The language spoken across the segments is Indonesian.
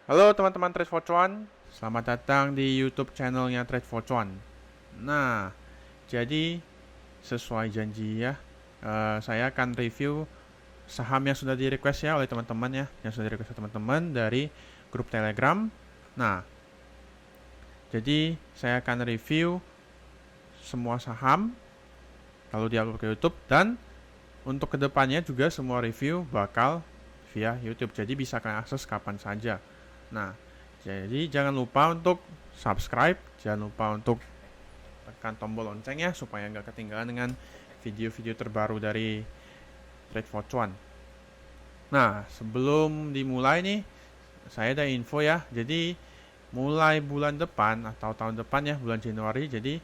Halo teman-teman Trade for Cuan, selamat datang di YouTube channelnya Trade for Cuan. Nah, jadi sesuai janji ya, saya akan review saham yang sudah di request ya oleh teman-teman ya, yang sudah di request teman-teman dari grup Telegram. Nah, jadi saya akan review semua saham lalu diupload ke YouTube, dan untuk kedepannya juga semua review bakal via YouTube. Jadi bisa kalian akses kapan saja. Nah, jadi jangan lupa untuk subscribe, jangan lupa untuk tekan tombol loncengnya supaya nggak ketinggalan dengan video-video terbaru dari Trade for Cuan. Nah, sebelum dimulai nih, saya ada info ya. Jadi mulai bulan depan atau tahun depan ya, bulan Januari, jadi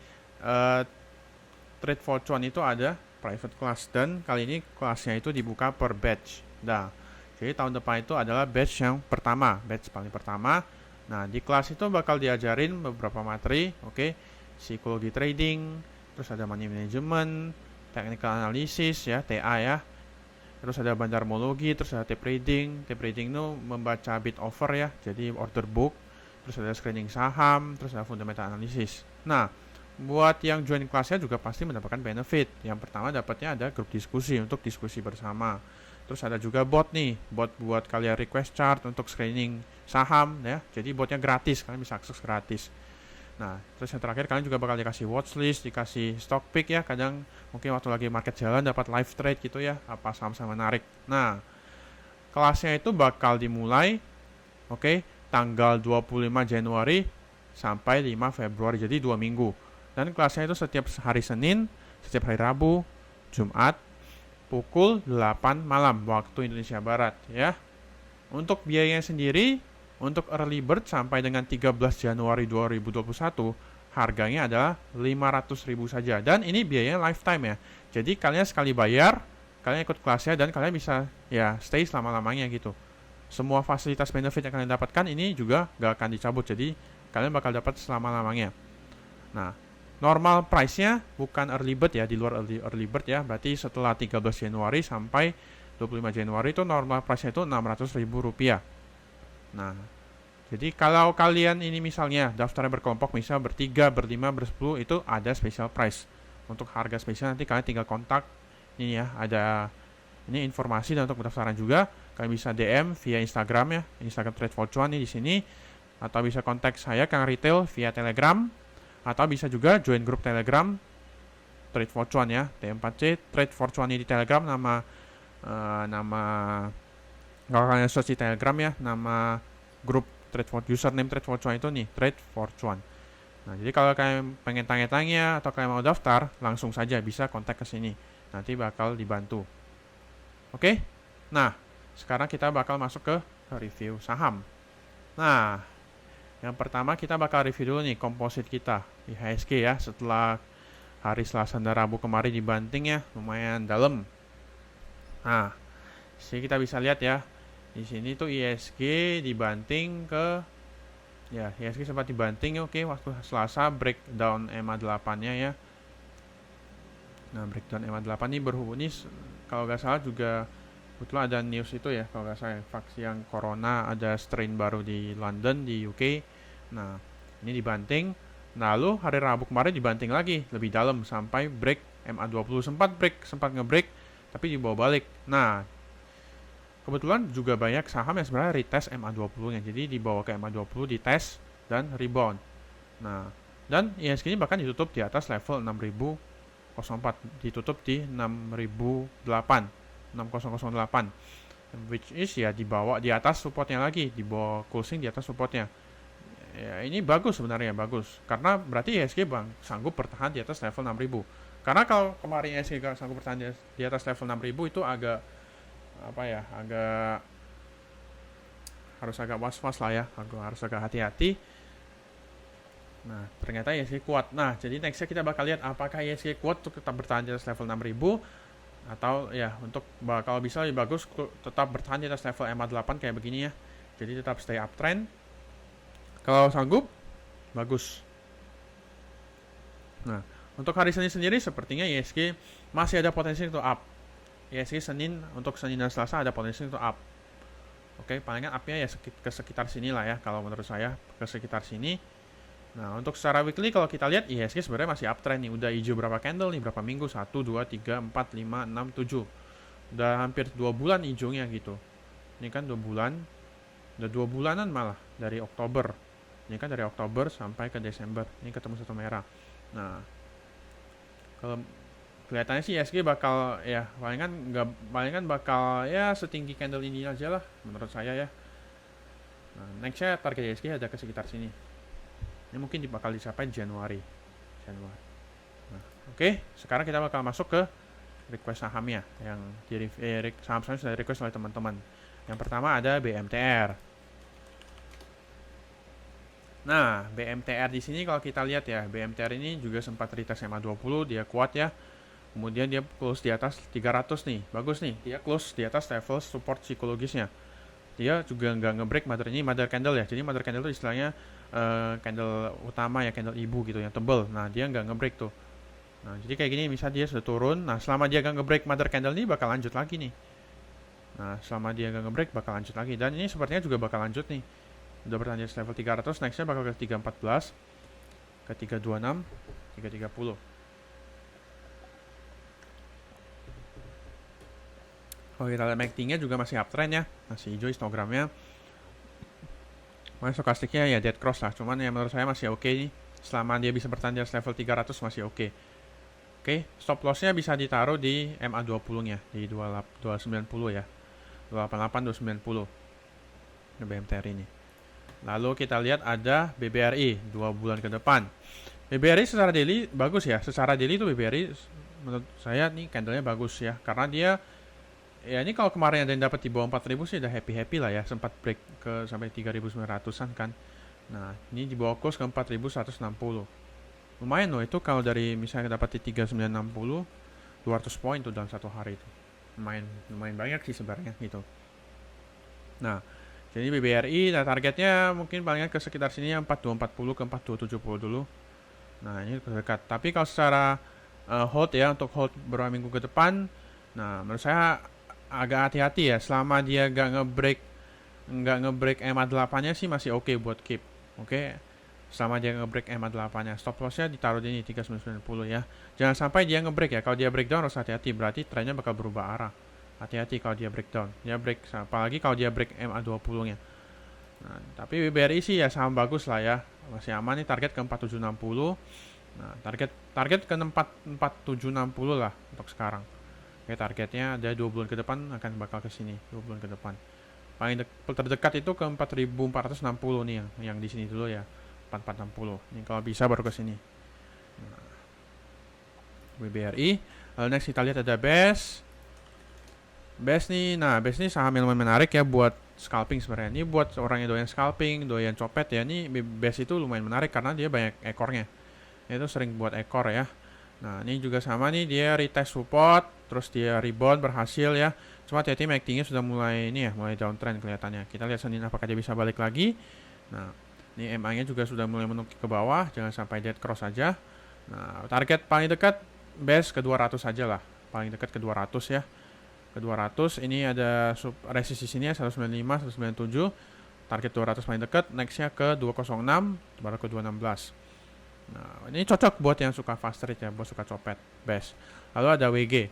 Trade for Cuan itu ada private class, dan kali ini kelasnya itu dibuka per batch. Nah, jadi tahun depan itu adalah batch yang pertama, batch paling pertama. Nah, di kelas itu bakal diajarin beberapa materi, oke, psikologi trading, terus ada money management, technical analysis ya, TA ya. Terus ada bandarmologi, terus ada tape reading. Tape reading itu membaca bid offer ya, jadi order book. Terus ada screening saham, terus ada fundamental analysis. Nah, buat yang join kelasnya juga pasti mendapatkan benefit. Yang pertama dapatnya ada grup diskusi untuk diskusi bersama. Terus ada juga bot nih, bot buat kalian request chart untuk screening saham ya. Jadi botnya gratis, kalian bisa akses gratis. Nah, terus yang terakhir kalian juga bakal dikasih watchlist, dikasih stock pick ya. Kadang mungkin waktu lagi market jalan dapat live trade gitu ya, apa saham-saham menarik. Nah, kelasnya itu bakal dimulai oke, tanggal 25 Januari sampai 5 Februari. Jadi 2 minggu. Dan kelasnya itu setiap hari Senin, setiap hari Rabu, Jumat, pukul 8 malam waktu Indonesia Barat ya. Untuk biayanya sendiri, untuk early bird sampai dengan 13 Januari 2021, harganya adalah 500.000 saja. Dan ini biayanya lifetime ya. Jadi kalian sekali bayar, kalian ikut kelasnya dan kalian bisa ya stay selama-lamanya gitu. Semua fasilitas benefit yang kalian dapatkan ini juga gak akan dicabut. Jadi kalian bakal dapat selama-lamanya. Nah, normal price-nya bukan early bird ya, di luar early bird ya. Berarti setelah 13 Januari sampai 25 Januari itu normal price-nya itu Rp600.000. Nah, jadi kalau kalian ini misalnya daftarnya berkelompok, misal bertiga, berlima, bersepuluh, itu ada special price. Untuk harga spesial nanti kalian tinggal kontak ini ya, ada ini informasi, dan untuk pendaftaran juga kalian bisa DM via Instagram ya, Instagram Trade for Cuan nih di sini, atau bisa kontak saya Kang Retail via Telegram, atau bisa juga join grup Telegram Trade for Cuan ya, T4C Trade for Cuan ini di Telegram. Nama kalau kalian search di Telegram ya, nama grup Trade for username Trade for Cuan itu nih, Trade for Cuan. Nah, jadi kalau kalian pengen tanya-tanya atau kalian mau daftar, langsung saja bisa kontak ke sini. Nanti bakal dibantu. Oke? Nah, sekarang kita bakal masuk ke review saham. Nah, yang pertama kita bakal review dulu nih komposit kita, IHSG ya. Setelah hari Selasa dan Rabu kemarin dibanting ya, lumayan dalam. Nah, sini kita bisa lihat ya, di sini tuh ISG dibanting ke ya, ISG sempat dibanting ya, oke, waktu Selasa breakdown MA8-nya ya. Nah, breakdown MA8 ini berhubung ini kalau nggak salah juga kebetulan ada news itu ya, kalau nggak salah vaksin yang corona, ada strain baru di London, di UK. Nah, ini dibanting. Lalu hari Rabu kemarin dibanting lagi lebih dalam sampai break MA20, sempat ngebreak tapi dibawa balik. Nah, kebetulan juga banyak saham yang sebenarnya retest MA20 nya, jadi dibawa ke MA20, dites dan rebound. Nah, dan ISG ini bahkan ditutup di atas level 6004, ditutup di 6008, 6008, which is ya dibawa di atas supportnya lagi, dibawa closing di atas supportnya. Ya, ini bagus sebenarnya, bagus karena berarti ISG sanggup bertahan di atas level 6000. Karena kalau kemarin ISG gak sanggup bertahan di atas level 6000 itu agak apa ya, harus agak was-was lah ya, harus agak hati-hati. Nah, ternyata ISG kuat. Nah, jadi nextnya kita bakal lihat apakah ISG kuat untuk tetap bertahan di atas level 6000, atau ya untuk kalau bisa lebih bagus tetap bertahan di atas level MA8 kayak begini ya. Jadi tetap stay uptrend. Kalau sanggup, bagus. Nah, untuk hari Senin sendiri sepertinya ISG masih ada potensi untuk up. ISG Senin, untuk Senin dan Selasa ada potensi untuk up. Oke, palingan up-nya ya ke sekitar sini lah ya, kalau menurut saya ke sekitar sini. Nah, untuk secara weekly kalau kita lihat IHSG sebenarnya masih uptrend nih. Udah hijau berapa candle nih, berapa minggu? 1, 2, 3, 4, 5, 6, 7. Udah hampir 2 bulan hijaunya gitu. Ini kan 2 bulan. Udah 2 bulanan malah dari Oktober. Ini kan dari Oktober sampai ke Desember. Ini ketemu satu merah. Nah, kalau kelihatannya sih IHSG bakal ya palingan bakal ya setinggi candle ini aja lah menurut saya ya. Nah, nextnya target IHSG ada ke sekitar sini. Ini mungkin bakal dicapai Januari. Nah, oke, sekarang kita bakal masuk ke request sahamnya yang saham-saham sudah request oleh teman-teman. Yang pertama ada BMTR. Nah, BMTR di sini kalau kita lihat ya, BMTR ini juga sempat retest MA20, dia kuat ya. Kemudian dia close di atas 300 nih, bagus nih. Dia close di atas level support psikologisnya. Dia juga nggak ngebreak mother candle ya. Jadi mother candle itu istilahnya candle utama ya, candle ibu gitu yang tebel. Nah, dia nggak ngebreak tuh. Nah, jadi kayak gini misalnya dia sudah turun. Nah, selama dia nggak ngebreak mother candle ini bakal lanjut lagi nih. Nah, selama dia nggak ngebreak bakal lanjut lagi. Dan ini sepertinya juga bakal lanjut nih. Udah bertahan di level 300, nextnya bakal ke 314, ke 326, 330. Kalau kita lihat MACD-nya juga masih uptrend ya, masih hijau histogramnya. Makanya stokastiknya ya dead cross lah, cuman ya menurut saya masih oke nih. Selama dia bisa bertahan di level 300 masih oke. Oke, stop loss-nya bisa ditaruh di MA20-nya, di 290 ya. 288, 290. Ini BMTR ini. Lalu kita lihat ada BBRI 2 bulan ke depan. BBRI secara daily bagus ya. Secara daily itu BBRI menurut saya nih candlenya bagus ya, karena dia ya ini kalau kemarin ada yang dapat di bawah 4000 sih udah happy lah ya, sempat break ke sampai 3900-an kan. Nah, ini di bawah close ke 4160. Lumayan loh itu kalau dari misalnya dapat di 3960, 200 poin tuh dalam satu hari itu. Lumayan banyak sih sebenarnya gitu. Nah, jadi BBRI nah targetnya mungkin paling ke sekitar sini ya 4240 ke 4270 dulu. Nah, ini dekat. Tapi kalau secara hold ya, untuk hold beberapa minggu ke depan, nah menurut saya agak hati-hati ya. Selama dia nggak ngebreak MA8-nya sih masih oke buat keep. Oke. Selama dia ngebreak MA8-nya, stop loss-nya ditaruh di 3990 ya. Jangan sampai dia ngebreak ya. Kalau dia breakdown harus hati-hati, berarti trennya bakal berubah arah. Hati-hati kalau dia breakdown. Dia break, apalagi kalau dia break MA20-nya. Nah, tapi BBRI sih ya saham bagus lah ya. Masih aman nih, target ke 4760. Nah, target ke 4760 lah untuk sekarang. Oke, targetnya ada 2 bulan ke depan akan bakal ke sini, 2 bulan ke depan. Paling terdekat itu ke 4460 nih yang di sini dulu ya. 4460. Ini kalau bisa baru ke sini. Nah, BBRI. Lalu next kita lihat ada BES. BES nih saham yang lumayan menarik ya buat scalping sebenarnya. Ini buat orang yang doyan scalping, doyan copet ya. Ini BES itu lumayan menarik karena dia banyak ekornya. Itu sering buat ekor ya. Nah, ini juga sama nih, dia retest support, terus dia rebound berhasil ya. Cuma hati-hati MACD-nya sudah mulai ini ya, mulai downtrend kelihatannya. Kita lihat Senin apakah dia bisa balik lagi. Nah, ini MA-nya juga sudah mulai menukik ke bawah, jangan sampai dead cross saja. Nah, target paling dekat base ke 200 saja lah. Paling dekat ke 200 ya. Ke 200, ini ada resist di sini ya 195, 197. Target 200 paling dekat, next-nya ke 206, baru ke 216. Nah, ini cocok buat yang suka fast trade ya, buat suka copet, best. Lalu ada WG.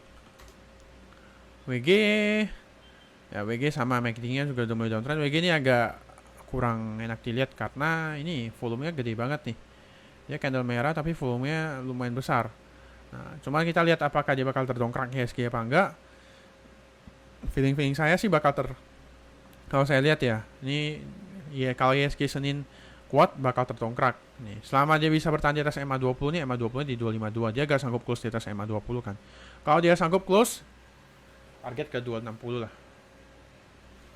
Ya WG sama MACD-nya juga udah mulai downtrend. WG ini agak kurang enak dilihat karena ini volumenya gede banget nih. Dia candle merah tapi volumenya lumayan besar. Nah, cuma kita lihat apakah dia bakal terdongkrak IHSG apa enggak. Feeling saya sih bakal kalau saya lihat ya, ini ya kalau IHSG Senin kuat bakal tertongkrak nih. Selama dia bisa bertahan di atas MA20 nih, MA20 di 252, dia gak sanggup close di atas MA20 kan. Kalau dia sanggup close, target ke 260 lah.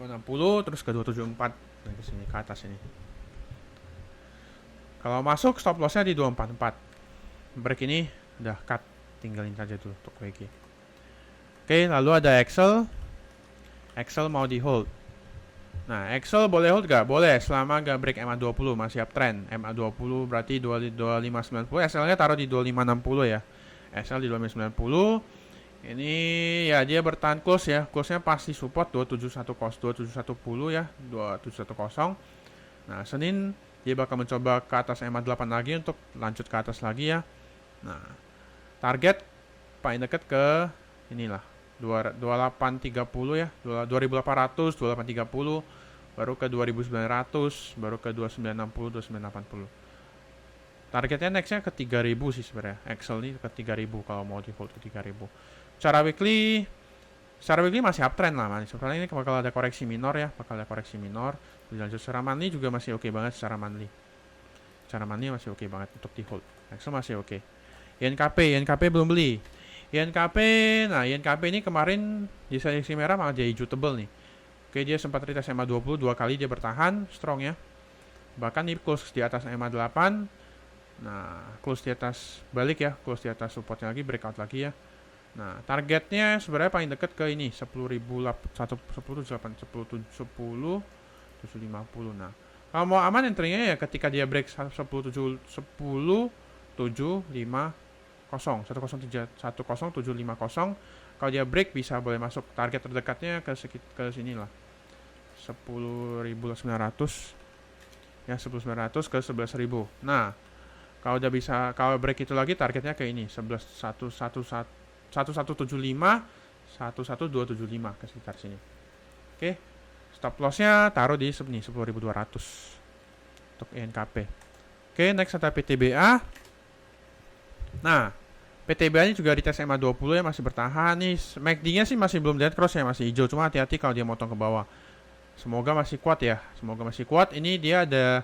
260 terus ke 274 dan ke sini ke atas ini. Kalau masuk stop loss-nya di 244. Break ini udah cut, tinggalin saja dulu untuk WG. Oke, lalu ada Excel. Excel mau di hold. Nah, Excel boleh hold gak? Boleh, selama gak break MA20, masih uptrend. MA20 berarti 2590, SL-nya taruh di 2560 ya. SL di 2590. Ini ya dia bertahan close ya. Close-nya pasti support 27110 ya, 2710. Nah, Senin dia bakal mencoba ke atas EMA 8 lagi untuk lanjut ke atas lagi ya. Nah, target paling dekat ke inilah 2830 ya, 2800, 2830, baru ke 2900, baru ke 2960, 2980. Targetnya nextnya ke 3000 sih sebenarnya. Excel ini ke 3000 kalau mau di hold ke 3000. Secara weekly masih uptrend lah, man. Sebenarnya ini bakal ada koreksi minor ya, bakal ada koreksi minor. Lanjut secara monthly juga masih oke banget secara monthly. Secara monthly masih oke banget untuk di hold. Excel masih oke. INKP belum beli. INKP, nah INKP ini kemarin di seksi merah malah jadi hijau tebel nih. Oke, dia sempat retest EMA 20 dua kali, dia bertahan strong ya. Bahkan di close di atas EMA 8. Nah, close di atas balik ya, close di atas supportnya lagi, breakout lagi ya. Nah, targetnya sebenarnya paling dekat ke ini 10.750. Nah, kalau mau aman entry-nya ya ketika dia break 10.750. Kalau dia break bisa boleh masuk, target terdekatnya ke sini lah. 10.900 ya, 10.900 ke 11.000. Nah, kalau udah bisa, kalau break itu lagi targetnya ke ini 11.175, 11.275 ke sekitar sini. Oke. Stop loss-nya taruh di sini 10.200 untuk INKP. Oke, next ada PTBA. Nah, PTBA ini juga di tes EMA 20 ya, masih bertahan nih. MACD-nya sih masih belum dead cross ya, masih hijau, cuma hati-hati kalau dia motong ke bawah. Semoga masih kuat ya, semoga masih kuat. Ini dia ada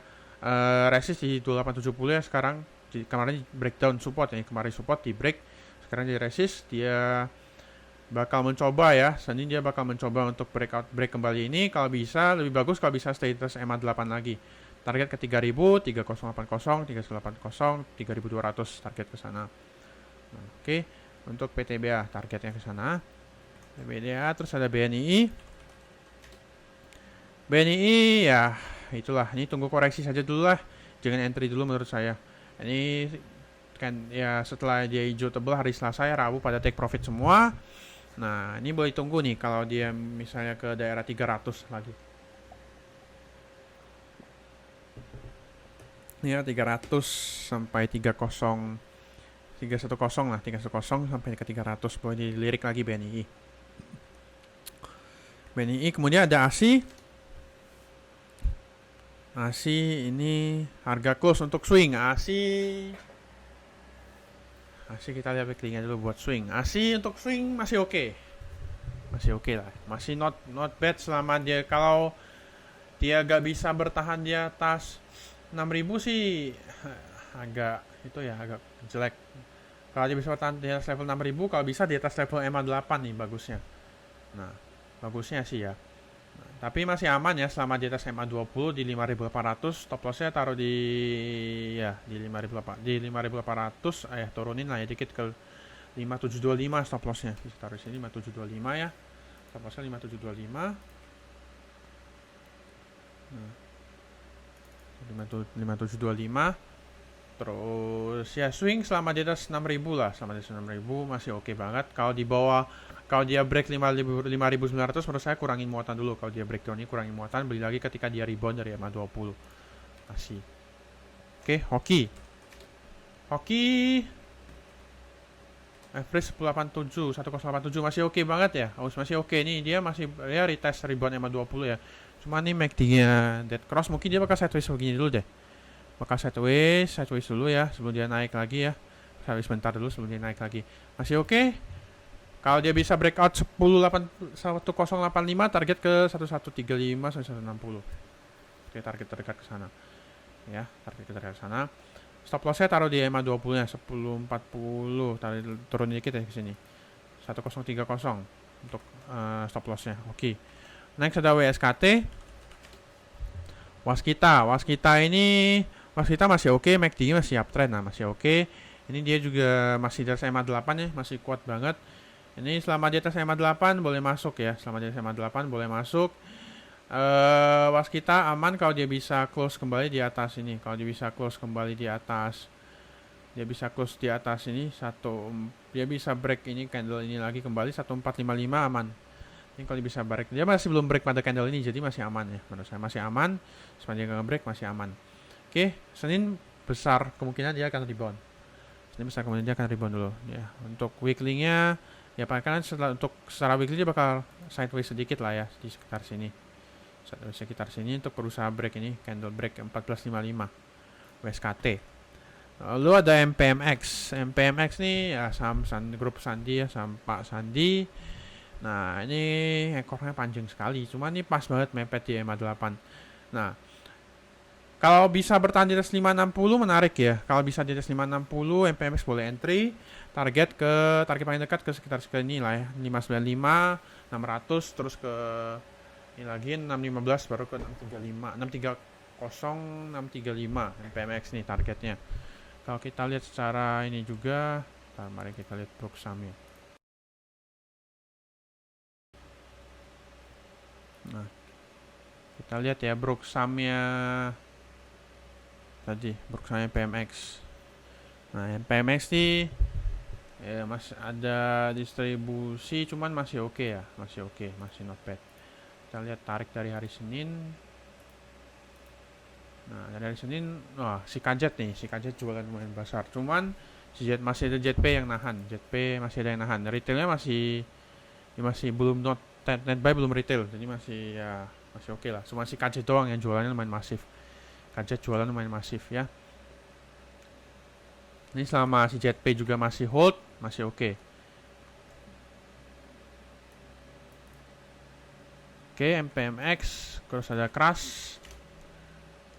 resist di 2870 ya sekarang. Kemarin breakdown support ya, kemarin support di break, sekarang di resist. Dia bakal mencoba ya, Senin dia bakal mencoba untuk break kembali ini. Kalau bisa, lebih bagus kalau bisa stay atas EMA 8 lagi. Target ke 3000, 3080, 3080, 3200 target ke sana. Nah, oke, untuk PTBA targetnya ke sana. PTBA, terus ada BNI. BNI ya, itulah. Ini tunggu koreksi saja dulu lah. Jangan entry dulu menurut saya. Ini kan ya setelah dia hijau tebal hari Selasa ya, Rabu pada take profit semua. Nah, ini boleh tunggu nih kalau dia misalnya ke daerah 300 lagi. Ini ya 300 sampai 310 lah, 310 sampai ke 300 boleh dilirik lagi BNI. BNI kemudian ada ASI. ASI ini harga close untuk swing. ASI kita lihat weekly-nya dulu buat swing. ASI untuk swing masih oke. Masih oke lah. Masih not bad selama dia, kalau dia gak bisa bertahan di atas 6.000 sih agak itu ya, agak jelek. Kalau dia bisa bertahan di atas level 6.000, kalau bisa di atas level EMA 8 nih bagusnya. Nah, bagusnya sih ya. Tapi masih aman ya selama di atas EMA 20 di 5.800. Stop loss-nya taruh di ya di 5.800. Turunin lah ya dikit ke 5.725 stop loss-nya. Bisa taruh di sini 5.725 ya. Stop loss-nya 5.725. Nah. 5.725. Terus ya swing selama di atas 6.000 lah, selama di atas 6.000 masih oke banget. Kalau di bawah, kalau dia break 5.900 menurut saya kurangin muatan dulu. Kalau dia breakdown ini kurangin muatan, beli lagi ketika dia rebound dari EMA 20. Masih. Oke, hoki average 1087 masih oke banget ya. Masih oke nih, dia masih ya retest rebound EMA 20 ya. Cuma nih MACD-nya dead cross, mungkin dia bakal sideways begini dulu deh. Bakal sideways dulu ya sebelum dia naik lagi ya. Sideways bentar dulu sebelum dia naik lagi. Masih oke. Kalau dia bisa breakout 1085 target ke 1135 1160. Oke, target terdekat ke sana. Ya, target terdekat ke sana. Stop loss-nya taruh di EMA 20-nya 1040, taruh turun dikit ya ke sini. 1030 untuk stop loss-nya. Oke. Next ada WSKT. Waskita masih oke, MACD masih uptrend, nah masih oke. Ini dia juga masih di atas EMA 8 ya, masih kuat banget. Ini selama di atas EMA 8 boleh masuk ya, selama di atas EMA 8 boleh masuk. Waskita aman kalau dia bisa close kembali di atas ini. Kalau dia bisa close kembali di atas, dia bisa close di atas ini 14 dia bisa break ini candle ini lagi kembali 1455 aman. Ini kalau bisa break, dia masih belum break pada candle ini, jadi masih aman ya. Menurut saya masih aman, sepanjang nggak break masih aman. Oke, Senin besar kemungkinan dia akan rebound. Senin besar kemungkinan dia akan rebound dulu. Ya, untuk weekly-nya ya kan untuk secara weekly dia bakal sideways sedikit lah ya di sekitar sini. Sekitar sini untuk berusaha break ini candle break 1455 WSKT. Lalu ada MPMX. MPMX nih ya saham grup Sandi ya, saham Pak Sandi. Nah, ini ekornya panjang sekali. Cuma ini pas banget mepet di MA8. Nah, kalau bisa bertahan di atas 560 menarik ya. Kalau bisa di atas 560 MPMX boleh entry. Target paling dekat ke sekitar segini lah ya. 595, 600 terus ke ini lagi 615 baru ke 635. 630, 635 MPMX nih targetnya. Kalau kita lihat secara ini juga, mari kita lihat Brooksamnya. Nah, kita lihat ya Brooksamnya tadi, Brooksamnya PMX. Nah, PMX nih ya masih ada distribusi, cuman masih oke ya, masih oke, masih not bad. Kita lihat tarik dari hari Senin. Nah, dari hari Senin, si kajet jualan lumayan besar. Cuman masih ada JP yang nahan, JP masih ada yang nahan. Retailnya masih belum net buy belum retail, jadi masih oke lah. Cuma si kajet doang yang jualannya lumayan masif. Kajet jualan lumayan masif ya. Ini selama si JP juga masih hold, masih oke. Oke, MPMX, terus ada Crash.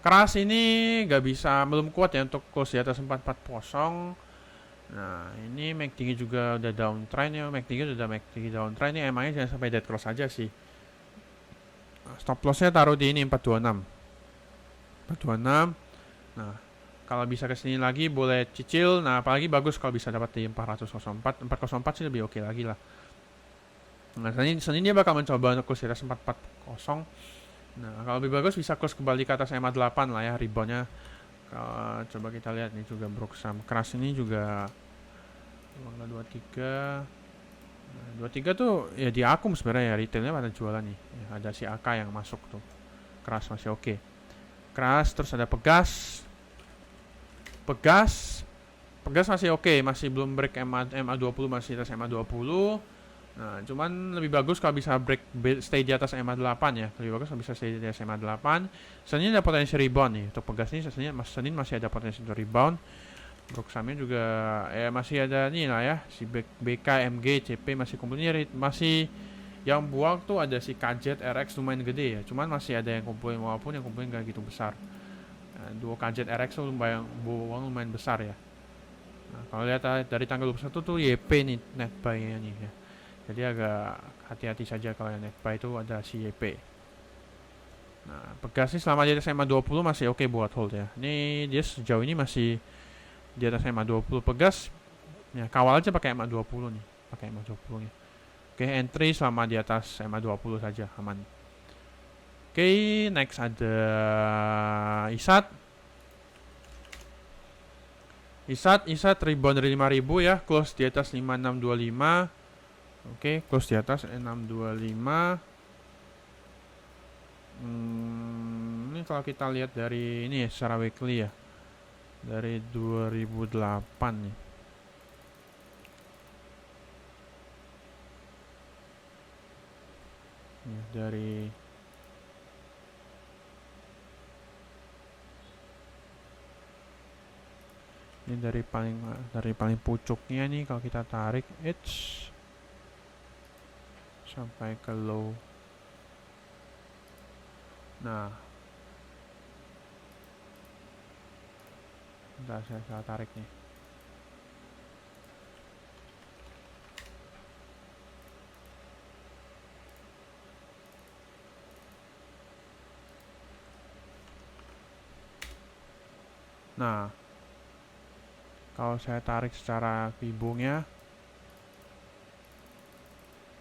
Crash ini gak bisa, belum kuat ya untuk close di atas 440. Nah, ini MACD juga udah downtrend ya. MACD downtrend ini emangnya jangan sampai dead cross aja sih. Stop lossnya taruh di ini 426. Nah, kalau bisa kesini lagi boleh cicil. Nah, apalagi bagus kalau bisa dapat di 404 sih lebih oke lagi lah. Nah, Senin dia bakal mencoba untuk close di atas 440. Nah, kalau lebih bagus bisa close kembali ke atas MA8 lah ya, reboundnya. Coba kita lihat nih juga Brooksam Crash ini juga 23. Nah, 23 tuh ya di akum sebenarnya ya, retailnya pada jualan nih. Ya, ada si AK yang masuk tuh. Crash masih oke. Crash, terus ada Pegas masih oke, masih belum break MA20, masih atas MA20. Nah, cuman lebih bagus kalau bisa stay di atas MA8 ya. Lebih bagus kalau bisa stay di atas MA8. Senin ada potensi rebound nih. Untuk Pegas ini Senin masih ada potensi untuk rebound. Brooksamnya juga ya masih ada nih lah ya. Si BK, MG, CP masih kumpulnya, masih yang buang tuh ada si Kajet RX lumayan gede ya. Cuman masih ada yang kumpulin, walaupun yang kumpulin gak gitu besar. Nah, dua Kajet RX tuh lumayan besar ya. Nah, kalau lihat dari tanggal 21 tuh YP nih net buy-nya nih ya. Jadi agak hati-hati saja kalau yang net buy itu ada si YP. Nah, Pegas sih selama di atas MA20 masih oke buat hold ya. Ini dia sejauh ini masih di atas MA20. Pegas ya kawal aja pakai MA20 nih, pakai MA20 nya. Oke, entry selama di atas MA20 saja aman. Oke, next ada Isat rebound dari 5000 ya, close di atas 5625. Oke, close di atas 625. Ini kalau kita lihat dari ini ya, secara weekly ya, dari 2008 nih. Ya, dari ini dari paling pucuknya nih, kalau kita tarik edge sampai ke low. Nah, bentar, saya salah tarik nih. Nah, kalau saya tarik secara Fibonacci,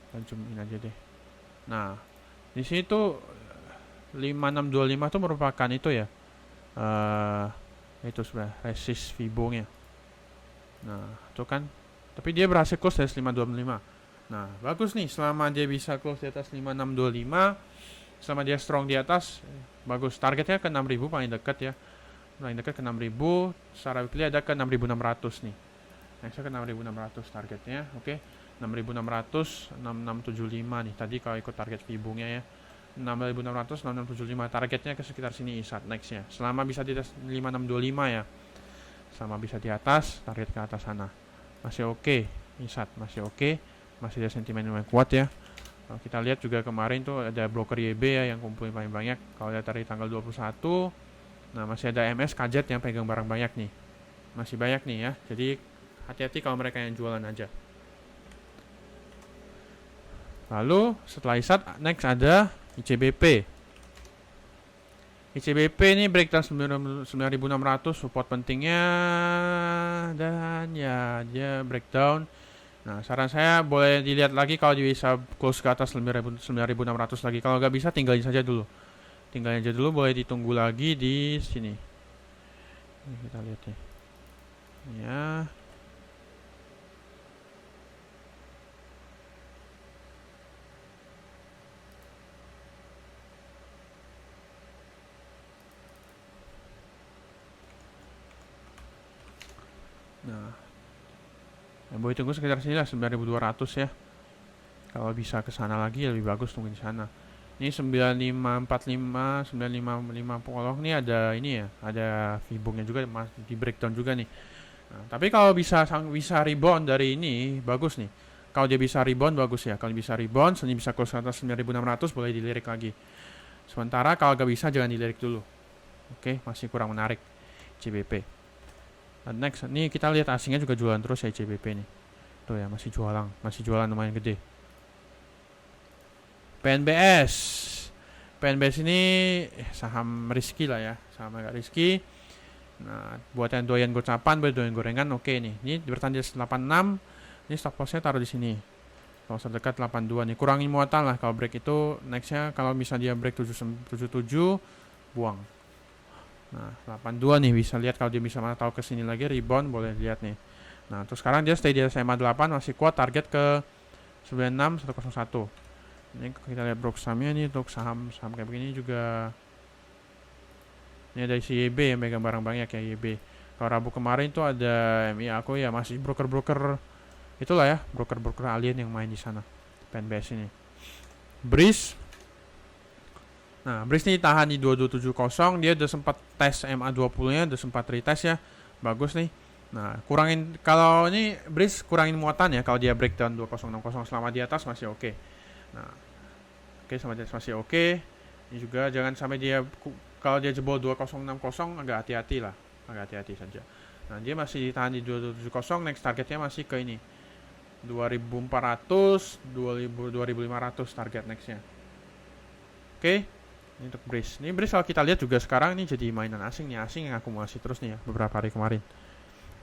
kita zoom in aja deh. Nah, di sini tuh 5625 tuh merupakan itu ya, itu sebenarnya resist Fibonacci. Nah, itu kan Tapi dia berhasil close di atas 525. Nah, bagus nih selama dia bisa close di atas 5625, selama dia strong di atas, bagus. Targetnya ke 6000 paling dekat ya. Paling dekat ke 6000, secara weekly ada ke 6600 nih. Nextnya ke 6600 targetnya, oke. 6600, 6675 nih. Tadi kalau ikut target Fibungnya ya. 6600, 6675 targetnya ke sekitar sini ISAT nextnya. Selama bisa di atas 5625 ya. Selama bisa di atas, target ke atas sana. Masih oke, ISAT masih oke. Masih ada sentimen yang kuat ya. Kalau kita lihat juga kemarin tuh ada broker YB ya yang kumpulin paling banyak. Kalau lihat dari tanggal 21, nah masih ada MS KZ yang pegang barang banyak nih. Masih banyak nih ya. Jadi hati-hati kalau mereka yang jualan aja. Lalu setelah ISAT next ada ICBP. ICBP ini breakdown 9600 support pentingnya dan ya dia breakdown. Nah, saran saya boleh dilihat lagi kalau dia bisa close ke atas 9600 lagi. Kalau nggak bisa tinggalin saja dulu. Tinggalin aja dulu, boleh ditunggu lagi di sini. Ini kita lihat nih. Ya. Nah, boleh tunggu sekitar sini lah 9200 ya. Kalau bisa ke sana lagi lebih bagus tunggu di sana. Ini 9545, 9550 nih ada ini ya, ada Fibongnya juga di breakdown juga nih. Nah, tapi kalau bisa rebound dari ini bagus nih. Kalau dia bisa rebound bagus ya. Kalau bisa rebound, Senin bisa close atas 9600 boleh dilirik lagi. Sementara kalau gak bisa jangan dilirik dulu. Oke, masih kurang menarik CBP. Dan next, nih kita lihat asingnya juga jualan terus ya CBP nih. Tuh ya, masih jualan lumayan gede. PNBS. PNBS ini saham risky lah ya, saham agak risky. Nah, buat yang doyan gocapan, buat doyan gorengan, oke nih. Ini bertahan di 86. Ini stop lossnya taruh di sini. Kalau terdekat 82 nih, kurangin muatan lah. Kalau break itu nextnya kalau misalnya dia break 77, buang. Nah, 82 nih bisa lihat kalau dia bisa mana tahu ke sini lagi rebound boleh lihat nih. Nah, terus sekarang dia stay di SMA 8 masih kuat target ke 96101. Ini kita lihat brokersamnya nih untuk saham kayak begini juga. Ini ada si YB yang megang barang banyak ya YB. Kalau Rabu kemarin tuh ada MI aku ya masih broker itulah ya, broker alien yang main di sana. PNBS ini. Breeze. Nah, Breeze ini tahan di 2270, dia udah sempat tes MA20-nya, udah sempat retest ya. Bagus nih. Nah, kurangin kalau ini Breeze kurangin muatan ya kalau dia breakdown 2060 selama di atas masih oke. Nah, oke sama di atas masih oke. Ini juga jangan sampai dia kalau dia jebol 2060 agak hati-hati lah. Agak hati-hati saja. Nah, dia masih ditahan di 2270, next targetnya masih ke ini. 2400, 2500 target nextnya. Oke. Ini untuk Breeze. Ini Breeze kalau kita lihat juga sekarang ini jadi mainan asing nih. Asing yang akumulasi terus nih ya beberapa hari kemarin.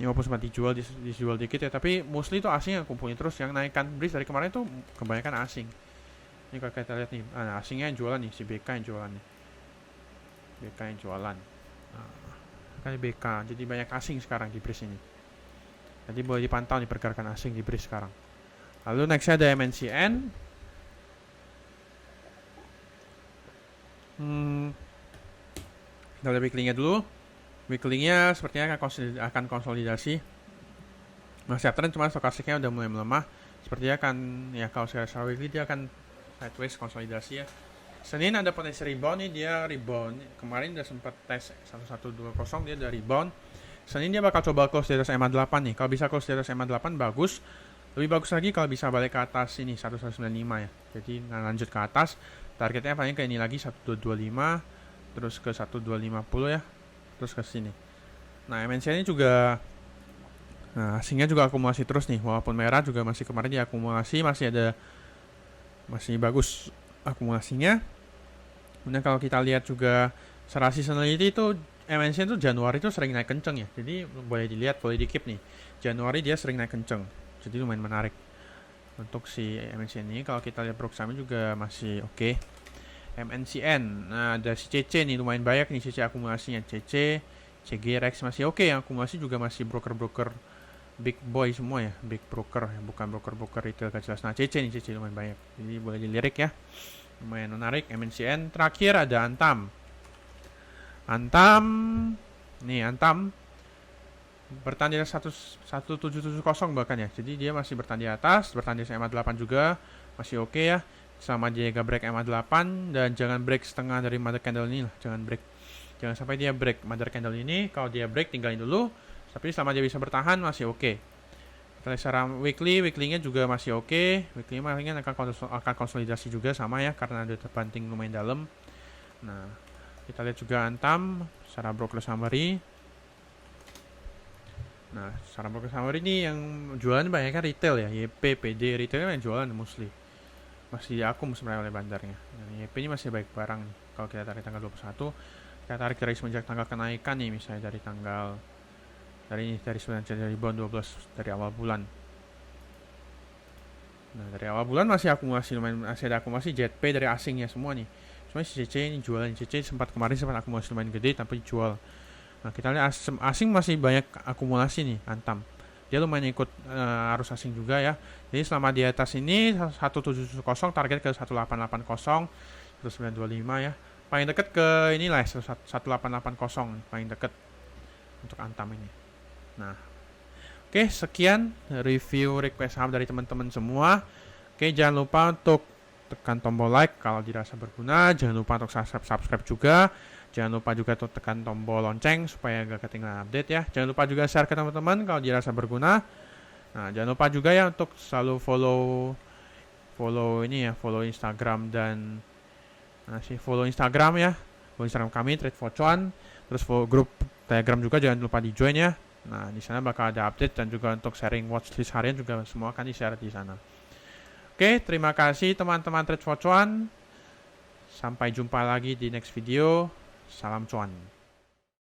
Ini walaupun sempat dijual dikit ya, tapi mostly itu asing yang kumpulin terus. Yang naikkan Breeze dari kemarin tuh kebanyakan asing. Ini kalau kita lihat nih, asingnya yang jualan nih, si BK yang jualan nih. BK yang jualan. Kan BK, jadi banyak asing sekarang di Breeze ini. Jadi boleh dipantau nih pergerakan asing di Breeze sekarang. Lalu nextnya ada MNCN. Kita lihat weekly-nya dulu. Weekly-nya sepertinya akan konsolidasi. Masih uptrend, cuma stokastiknya udah mulai melemah. Sepertinya akan ya kalau secara weekly dia akan sideways konsolidasi ya. Senin ada potensi rebound nih, dia rebound. Kemarin udah sempat tes 1120, dia udah rebound. Senin dia bakal coba close di atas MA8 nih. Kalau bisa close di atas MA8 bagus. Lebih bagus lagi kalau bisa balik ke atas ini 1195 ya. Jadi lanjut ke atas. Targetnya paling kayak ini lagi 1225, terus ke 1250 ya. Terus ke sini. Nah, MNC ini juga asingnya juga akumulasi terus nih. Walaupun merah juga masih kemarin diakumulasi, masih bagus akumulasinya. Kemudian kalau kita lihat juga secara seasonality itu MNC itu Januari itu sering naik kenceng ya. Jadi boleh dilihat, boleh di-keep nih. Januari dia sering naik kenceng. Jadi lumayan menarik. Untuk si MNC ini kalau kita lihat brokersamnya juga masih oke. MNCN. Nah, ada si CC nih lumayan banyak nih CC akumulasinya. CC, CG Rex masih oke. Yang akumulasi juga masih broker-broker big boy semua ya, big broker ya, bukan broker-broker retail gak jelas. Nah, CC nih, CC lumayan banyak. Jadi boleh dilirik ya. Lumayan menarik. MNCN terakhir ada Antam. Antam bertahan di 1770 bahkan ya. Jadi dia masih bertahan di atas, bertahan di EMA 8 juga, masih oke ya. Sama dia gak break EMA 8 dan jangan break setengah dari mother candle ini lah, jangan sampai dia break mother candle ini. Kalau dia break tinggalin dulu, tapi selama dia bisa bertahan masih oke. Kita lihat secara weekly-nya juga masih oke. Weekly palingan akan konsolidasi juga sama ya, karena ada terbanting lumayan dalam. Nah, kita lihat juga Antam secara broker summary. Nah, secara broker summary ini yang jualan banyak kan retail ya, YP, PD, retailnya yang jualan mostly masih akum sebenarnya oleh bandarnya. Nah, YP ini masih baik barang nih. Kalau kita tarik tanggal 21, kita tarik dari semenjak tanggal kenaikan nih, misalnya dari 9 Januari 12 dari awal bulan. Nah, dari awal bulan masih ada akumulasi JP dari asingnya semua nih. Cuma si CC ini jualan, CC kemarin sempat akumulasi lumayan gede tapi jual. Nah, kita lihat asing masih banyak akumulasi nih, Antam. Dia lumayan ikut arus asing juga ya. Jadi selama di atas ini 1770 target ke 1880, terus 925 ya. Paling dekat ke inilah 1880 paling dekat untuk Antam ini. Nah, oke, sekian review request saham dari teman-teman semua. Oke, jangan lupa untuk tekan tombol like kalau dirasa berguna. Jangan lupa untuk subscribe juga. Jangan lupa juga untuk tekan tombol lonceng supaya gak ketinggalan update ya. Jangan lupa juga share ke teman-teman kalau dirasa berguna. Nah, jangan lupa juga ya untuk selalu follow Instagram dan follow Instagram ya. Follow Instagram kami Trade for Cuan. Terus follow grup Telegram juga jangan lupa di join ya. Nah, di sana bakal ada update dan juga untuk sharing watchlist harian juga semua akan di-share di sana. Oke, terima kasih teman-teman Trade for Cuan. Sampai jumpa lagi di next video. Salam cuan.